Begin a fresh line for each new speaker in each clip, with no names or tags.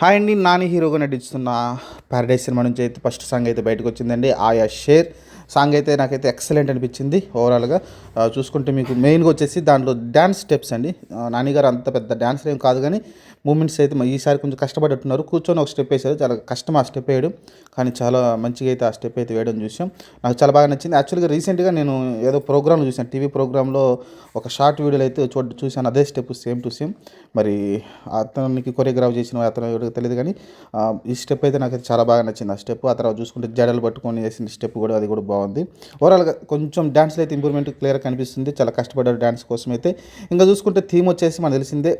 Hi అండి. నాని హీరోగా నటిస్తున్న 'పారడైజ్' సినిమా నుంచి అయితే ఫస్ట్ సాంగ్ అయితే బయటకు వచ్చిందండి. ఆయా షేర్ సాంగ్ అయితే నాకైతే ఎక్సలెంట్ అనిపించింది. ఓవరాల్గా చూసుకుంటే మీకు మెయిన్గా వచ్చేసి దాంట్లో డ్యాన్స్ స్టెప్స్ అండి. నాని గారు అంత పెద్ద డ్యాన్సర్ ఏం కాదు, కానీ మూమెంట్స్ అయితే ఈసారి కొంచెం కష్టపడుతున్నారు. కూర్చొని ఒక స్టెప్ వేశారు, చాలా కష్టం ఆ స్టెప్ వేయడం, కానీ చాలా మంచిగా అయితే ఆ స్టెప్ అయితే వేయడం చూసాం. నాకు చాలా బాగా నచ్చింది. యాక్చువల్గా రీసెంట్గా నేను ఏదో ప్రోగ్రామ్లో చూసాను, టీవీ ప్రోగ్రాంలో ఒక షార్ట్ వీడియోలో అయితే చూశాను, అదే స్టెప్ సేమ్ టు సేమ్. మరి అతనికి కొరియోగ్రాఫ్ చేసిన అతను ఎవరికి తెలియదు, కానీ ఈ స్టెప్ అయితే నాకు చాలా బాగా నచ్చింది. ఆ స్టెప్, ఆ తర్వాత చూసుకుంటే జడలు పట్టుకొని వేసిన స్టెప్ కూడా, అది కూడా బాగుంది. ఓవరాల్గా కొంచెం డ్యాన్స్లో అయితే ఇంప్రూవ్మెంట్ క్లియర్గా కనిపిస్తుంది. చాలా కష్టపడ్డారు డ్యాన్స్ కోసం అయితే. ఇంకా చూసుకుంటే థీమ్ వచ్చేసి మనకు తెలిసిందే,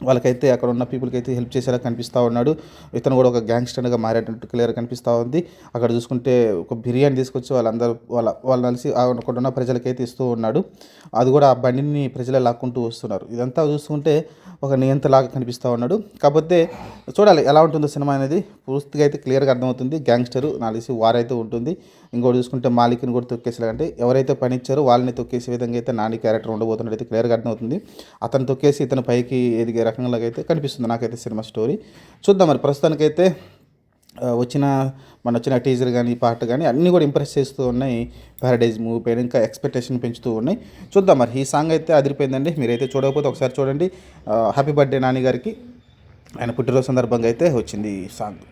వాళ్ళకైతే అక్కడ ఉన్న పీపుల్కి అయితే హెల్ప్ చేసేలా కనిపిస్తూ ఉన్నాడు. ఇతను కూడా ఒక గ్యాంగ్స్టర్గా మారేటట్టు క్లియర్గా కనిపిస్తూ ఉంది. అక్కడ చూసుకుంటే ఒక బిర్యానీ తీసుకొచ్చి వాళ్ళందరూ వాళ్ళు కలిసి అక్కడ ఉన్న ప్రజలకైతే ఇస్తూ ఉన్నాడు. అది కూడా ఆ బండిని ప్రజలే లాక్కుంటూ వస్తున్నారు. ఇదంతా చూసుకుంటే ఒక నియంతలాగా కనిపిస్తూ ఉన్నాడు. కాకపోతే చూడాలి ఎలా ఉంటుందో సినిమా అనేది. పూర్తిగా అయితే క్లియర్గా అర్థమవుతుంది. గ్యాంగ్స్టరు నాలిసి వారైతే ఉంటుంది. ఇంకోటి చూసుకుంటే మాలిక్ని కూడా తొక్కేసేలాగంటే ఎవరైతే పని ఇచ్చారో వాళ్ళని తొక్కేసే విధంగా అయితే నాని క్యారెక్టర్ ఉండబోతున్నట్టు అయితే క్లియర్గా అర్థమవుతుంది. అతను తొక్కేసి ఇతను పైకి ఎదిగే రకంగా అయితే కనిపిస్తుంది నాకైతే సినిమా స్టోరీ. చూద్దాం మరి. ప్రస్తుతానికైతే వచ్చిన టీజర్ కానీ పాట కానీ అన్నీ కూడా ఇంప్రెస్ చేస్తూ ఉన్నాయి. 'పారడైజ్' మూవీ పైన ఇంకా ఎక్స్పెక్టేషన్ పెంచుతూ ఉన్నాయి. చూద్దాం మరి. ఈ సాంగ్ అయితే అదిరిపోయిందండి. మీరైతే చూడకపోతే ఒకసారి చూడండి. హ్యాపీ బర్త్డే నాని గారికి. ఆయన పుట్టినరోజు సందర్భంగా అయితే వచ్చింది ఈ సాంగ్.